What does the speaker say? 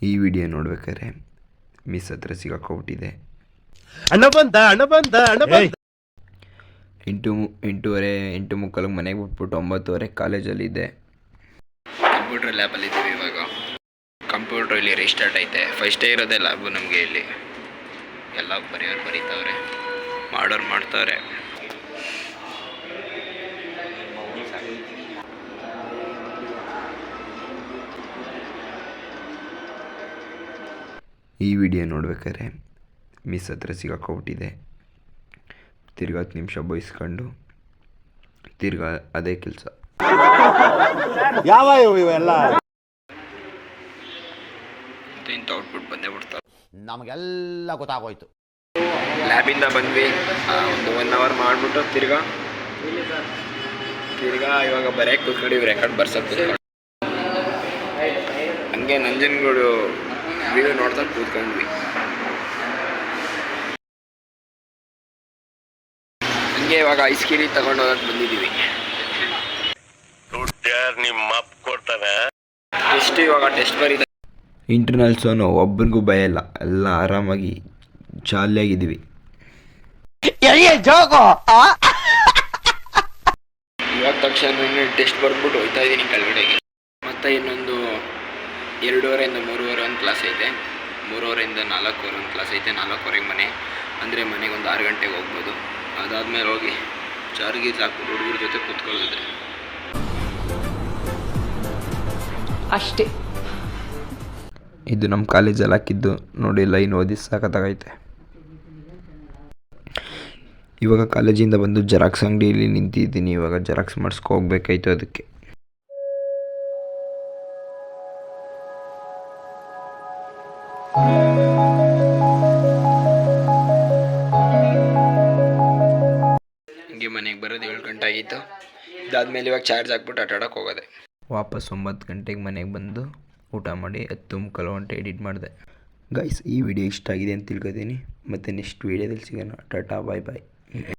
ಈ ವಿಡಿಯೋ ನೋಡ್ಬೇಕಾದ್ರೆ ಮಿಸ್ ಹತ್ರ ಸಿಗಾಕೊಬಿಟ್ಟಿದೆ. ಎಂಟು ಮುಕ್ಕಾಲಿಗೆ ಮನೆಗೆ ಬಿಟ್ಬಿಟ್ಟು 9:30 ಕಾಲೇಜಲ್ಲಿದ್ದೆ. ಕಂಪ್ಯೂಟರ್ ಲ್ಯಾಬಲ್ಲಿದ್ದೀವಿ ಇವಾಗ. ಕಂಪ್ಯೂಟರ್ ಇಲ್ಲಿ ರೀಸ್ಟಾರ್ಟ್ ಐತೆ. ಫಸ್ಟೇ ಇರೋದೇ ಲ್ಯಾಬು ನಮಗೆ. ಇಲ್ಲಿ ಎಲ್ಲ ಬರೆಯೋರು ಬರೀತಾವ್ರೆ, ಮಾಡೋರು ಮಾಡ್ತಾವ್ರೆ. ಈ ವಿಡಿಯೋ ನೋಡ್ಬೇಕಾದ್ರೆ ಮಿಸ್ ಹತ್ರ ಸಿಗಾಕೊಬಿಟ್ಟಿದೆ. ತಿರ್ಗಾ 10 ನಿಮಿಷ ಬಯಸ್ಕೊಂಡು ತಿರ್ಗಾ ಅದೇ ಕೆಲಸ. ಯಾವ ಇವೆಲ್ಲ ಇಂಥ ಔಟ್ಪುಟ್ ಬಂದೇ ಬಿಡ್ತಾರೆ. ನಮಗೆಲ್ಲ ಗೊತ್ತಾಗೋಯ್ತು. ಲ್ಯಾಬಿಂದ ಬಂದ್ವಿ, ಒಂದು 1 ಅವರ್ ಮಾಡಿಬಿಟ್ಟು ತಿರ್ಗಾ ಇವಾಗ ಬರೆಯಕ್ಕೆ ಕೂತ್ಕೊಂಡಿವಿ, ರೆಕಾರ್ಡ್ ಬರ್ಸೋಕೆ ಕೂತ್ಕೊಂಡು. ಹಂಗೆ ನಂಜನಗೂಡು ವ್ಯೂ ನೋಡ್ತಾ ಕೂತ್ಕೊಂಡ್ವಿ. ಹಂಗೆ ಇವಾಗ ಐಸ್ ಕ್ರೀಮ್ ತಗೊಂಡು ಹೋಗಕ್ಕೆ ಬಂದಿದ್ದೀವಿ. ಟೆಸ್ಟ್ ಇವಾಗ ಟೆಸ್ಟ್ ಬರೀತಾರೆ. ಇಂಟರ್ನಲ್ಸೋನು ಒಬ್ಬನಿಗೂ ಭಯ ಇಲ್ಲ, ಎಲ್ಲ ಆರಾಮಾಗಿ ಜಾಲಿಯಾಗಿದ್ದೀವಿ. ಇವಾಗ ತಕ್ಷಣ ಟೆಸ್ಟ್ ಬರ್ಬಿಟ್ಟು ಹೋಗ್ತಾ ಇದ್ದೀನಿ ಕೆಳಗಡೆಗೆ. ಮತ್ತು ಇನ್ನೊಂದು 2:30 3:30 ಒಂದು ಕ್ಲಾಸ್ ಐತೆ. 3:30 4:00 ಒಂದು ಕ್ಲಾಸ್ ಐತೆ. 4:00 ಮನೆ ಅಂದರೆ ಮನೆಗೆ ಒಂದು 6 ಗಂಟೆಗೆ ಹೋಗ್ಬೋದು. ಅದಾದಮೇಲೆ ಹೋಗಿ ಚಾರ್ಗಿ ಹಾಕ್ಬಿಟ್ಟು ಹುಡುಗರ ಜೊತೆ ಕೂತ್ಕೊಳ್ಳೋದೆ ಅಷ್ಟೇ. ಇದು ನಮ್ಮ ಕಾಲೇಜಲ್ಲಿ ಹಾಕಿದ್ದು ನೋಡಿ. ಲೈನ್ ಓದಿ ಸಾಕತ್ತಾಗೈತೆ. ಇವಾಗ ಕಾಲೇಜಿಂದ ಬಂದು ಜೆರಾಕ್ಸ್ ಅಂಗಡಿಯಲ್ಲಿ ನಿಂತಿದ್ದೀನಿ. ಇವಾಗ ಜೆರಾಕ್ಸ್ ಮಾಡಿಸ್ಕೋಗ್ಬೇಕಾಯ್ತು. ಅದಕ್ಕೆ ಹಂಗೆ ಮನೆಗೆ ಬರೋದು 7 ಗಂಟೆ ಆಗಿತ್ತು. ಇದಾದ್ಮೇಲೆ ಇವಾಗ ಚಾರ್ಜ್ ಹಾಕ್ಬಿಟ್ಟು ಆಟಾಡೋಕೆ ಹೋಗೋದೆ. ವಾಪಸ್ 9 ಗಂಟೆಗೆ ಮನೆಗೆ ಬಂದು ಊಟ ಮಾಡಿ 10:15 ಗಂಟೆ ಎಡಿಟ್ ಮಾಡಿದೆ. ಗೈಸ್, ಈ ವಿಡಿಯೋ ಇಷ್ಟ ಆಗಿದೆ ಅಂತ ತಿಳ್ಕೊತೀನಿ. ಮತ್ತು ನೆಕ್ಸ್ಟ್ ವೀಡಿಯೋದಲ್ಲಿ ಸಿಗೋಣ. ಟಾಟಾ, ಬಾಯ್ ಬಾಯ್.